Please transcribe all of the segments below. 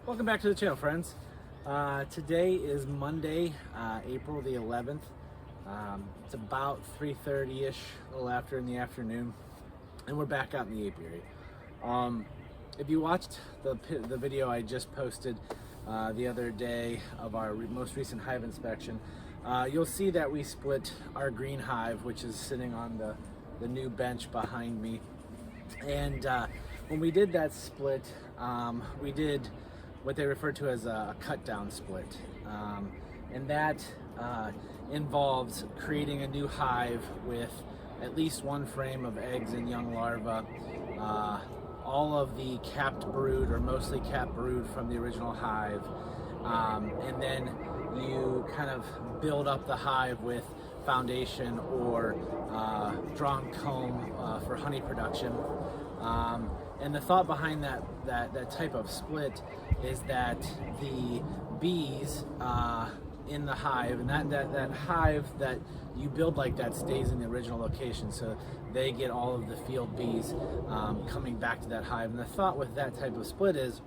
Welcome back to the channel, friends. Today is Monday, April the 11th. It's about 3:30ish, a little after in the afternoon, and we're back out in the apiary. If you watched the video I just posted the other day of our most recent hive inspection, you'll see that we split our green hive, which is sitting on the new bench behind me. And when we did that split, we did what they refer to as a cut down split. And that involves creating a new hive with at least one frame of eggs and young larvae, all of the capped brood or mostly capped brood from the original hive, and then you kind of build up the hive with foundation or drawn comb for honey production. And the thought behind that type of split is that the bees in the hive, and that hive that you build like that stays in the original location, so they get all of the field bees coming back to that hive. And the thought with that type of split is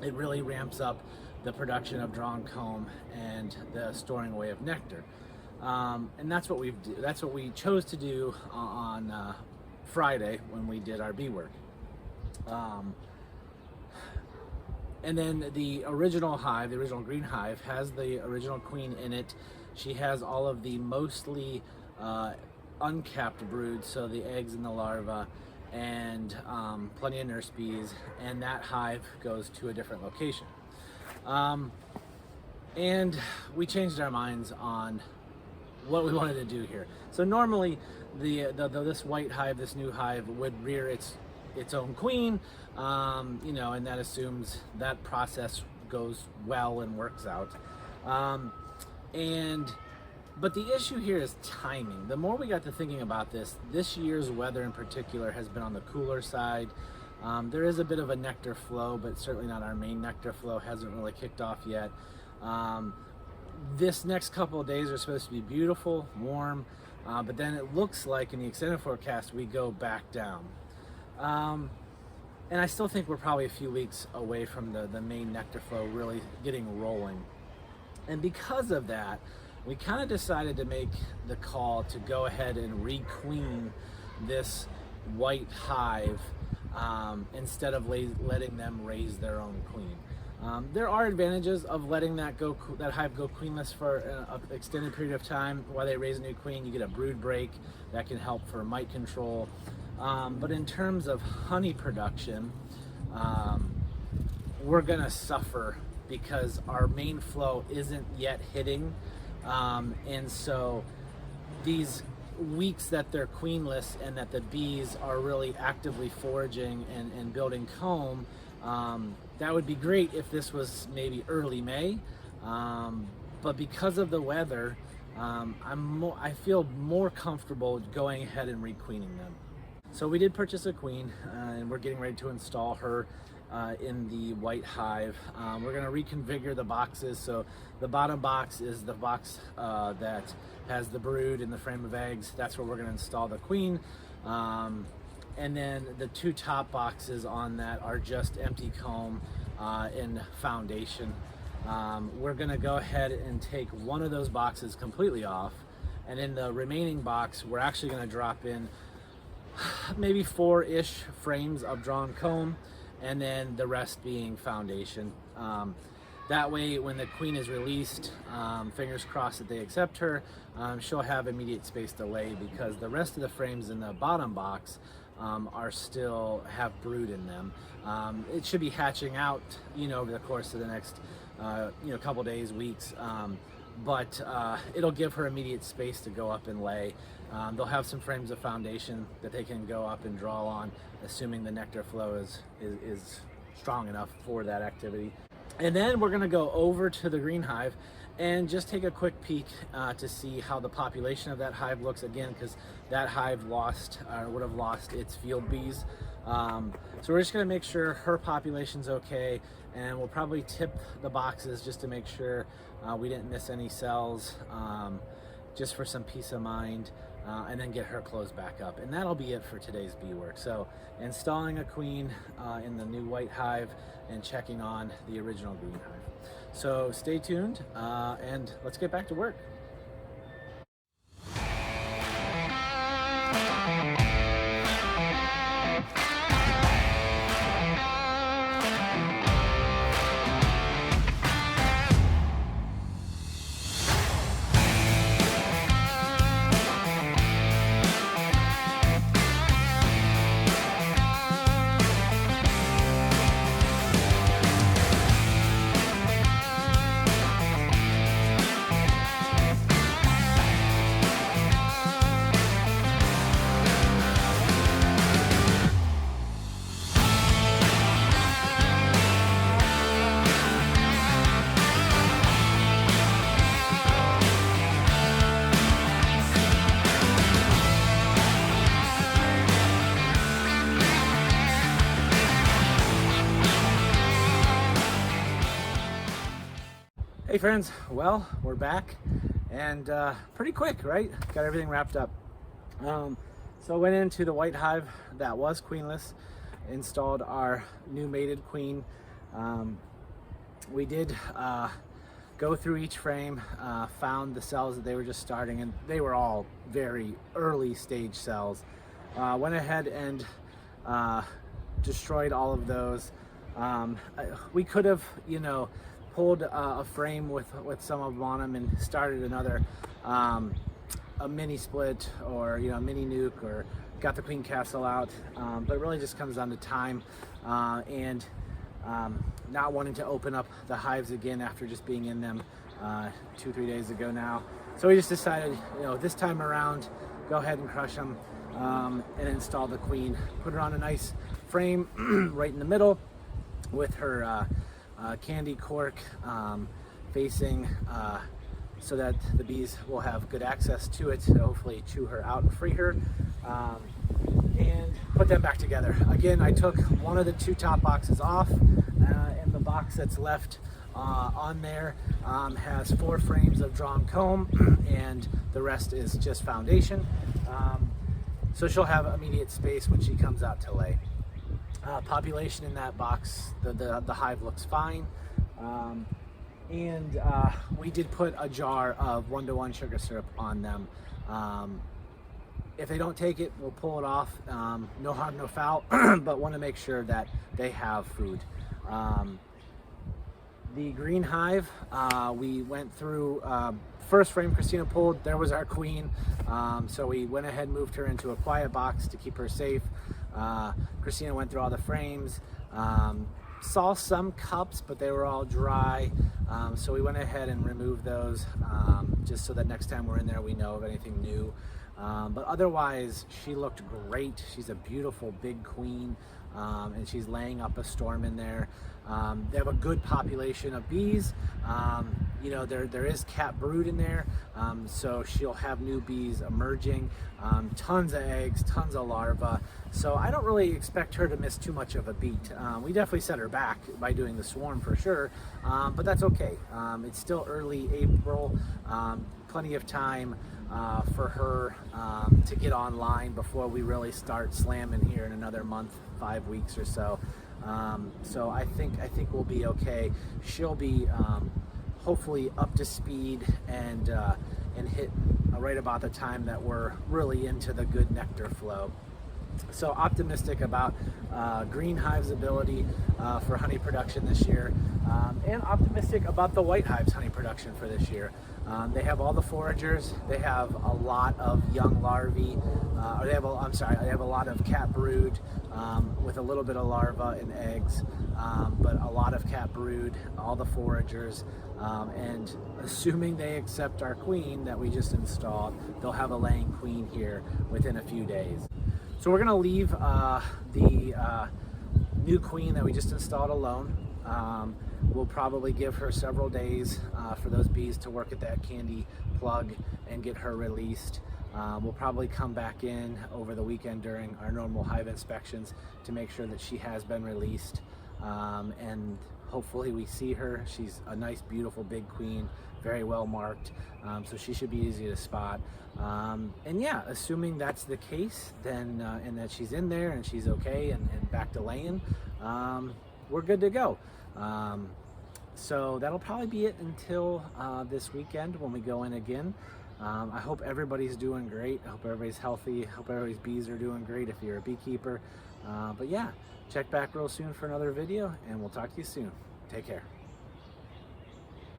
it really ramps up the production of drawn comb and the storing away of nectar. And that's what we chose to do on Friday when we did our bee work. And then the original hive, the original green hive, has the original queen in it. She has all of the mostly uncapped brood, so the eggs and the larvae, and plenty of nurse bees, and that hive goes to a different location. And we changed our minds on what we wanted to do here. So normally this white hive, this new hive, would rear its own queen, and that assumes that process goes well and works out. But the issue here is timing. The more we got to thinking about this year's weather in particular has been on the cooler side. There is a bit of a nectar flow, but certainly not our main nectar flow, hasn't really kicked off yet. This next couple of days are supposed to be beautiful, warm, but then it looks like in the extended forecast we go back down. And I still think we're probably a few weeks away from the main nectar flow really getting rolling. And because of that, we kind of decided to make the call to go ahead and re-queen this white hive instead of letting them raise their own queen. There are advantages of letting that hive go queenless for an extended period of time while they raise a new queen. You get a brood break that can help for mite control. But in terms of honey production, we're gonna suffer because our main flow isn't yet hitting. And so these weeks that they're queenless and that the bees are really actively foraging and building comb, that would be great if this was maybe early May. But because of the weather, I feel more comfortable going ahead and re-queening them. So we did purchase a queen, and we're getting ready to install her in the white hive. We're going to reconfigure the boxes. So the bottom box is the box that has the brood and the frame of eggs. That's where we're going to install the queen. And then the two top boxes on that are just empty comb and foundation. We're going to go ahead and take one of those boxes completely off, and in the remaining box we're actually going to drop in maybe 4-ish frames of drawn comb, and then the rest being foundation. That way when the queen is released, fingers crossed that they accept her, she'll have immediate space to lay, because the rest of the frames in the bottom box still have brood in them. It should be hatching out over the course of the next couple days, weeks, but it'll give her immediate space to go up and lay. They'll have some frames of foundation that they can go up and draw on, assuming the nectar flow is strong enough for that activity. And then we're going to go over to the green hive and just take a quick peek to see how the population of that hive looks, again, because that hive would have lost its field bees. So we're just going to make sure her population's okay, and we'll probably tip the boxes just to make sure we didn't miss any cells, just for some peace of mind. and then get her closed back up. And that'll be it for today's bee work. So installing a queen in the new white hive and checking on the original green hive. So stay tuned and let's get back to work. Hey friends, well, we're back and pretty quick, right? Got everything wrapped up. So went into the white hive that was queenless, installed our new mated queen. We did go through each frame, found the cells that they were just starting, and they were all very early stage cells. Went ahead and destroyed all of those. We could have, pulled a frame with some of them on them and started another a mini split or a mini nuke, or got the queen castle out, but it really just comes down to time and not wanting to open up the hives again after just being in them 2-3 days ago now. So we just decided, this time around, go ahead and crush them and install the queen, put her on a nice frame right in the middle with her candy cork facing so that the bees will have good access to it to hopefully chew her out and free her, and put them back together. Again, I took one of the 2 top boxes off, and the box that's left on there has 4 frames of drawn comb, and the rest is just foundation. So she'll have immediate space when she comes out to lay. Population in that box, the hive looks fine, and we did put a jar of 1-to-1 sugar syrup on them. If they don't take it, we'll pull it off. No harm, no foul, but want to make sure that they have food. The green hive, we went through, first frame Christina pulled, there was our queen, so we went ahead and moved her into a quiet box to keep her safe. Christina went through all the frames, saw some cups, but they were all dry, so we went ahead and removed those, just so that next time we're in there we know of anything new. But otherwise she looked great. She's a beautiful big queen, and she's laying up a storm in there. They have a good population of bees. There is cat brood in there, so she'll have new bees emerging, tons of eggs, tons of larvae. So I don't really expect her to miss too much of a beat. We definitely set her back by doing the swarm for sure, but that's okay. It's still early April, plenty of time for her to get online before we really start slamming here in another month, 5 weeks or so. So I think we'll be okay. She'll be hopefully up to speed and hit right about the time that we're really into the good nectar flow. So optimistic about green hive's ability for honey production this year, and optimistic about the white hive's honey production for this year. They have all the foragers. They have a lot of young larvae. They have a lot of cat brood with a little bit of larvae and eggs, but a lot of cat brood, all the foragers, and assuming they accept our queen that we just installed, they'll have a laying queen here within a few days. So we're gonna leave the new queen that we just installed alone. We'll probably give her several days for those bees to work at that candy plug and get her released. We'll probably come back in over the weekend during our normal hive inspections to make sure that she has been released. and hopefully we see her. She's a nice, beautiful, big queen, very well marked, so she should be easy to spot. And yeah, assuming that's the case, then and that she's in there and she's okay and back to laying, we're good to go. So that'll probably be it until this weekend when we go in again. I hope everybody's doing great. I hope everybody's healthy. I hope everybody's bees are doing great if you're a beekeeper. But yeah, check back real soon for another video, and we'll talk to you soon. Take care.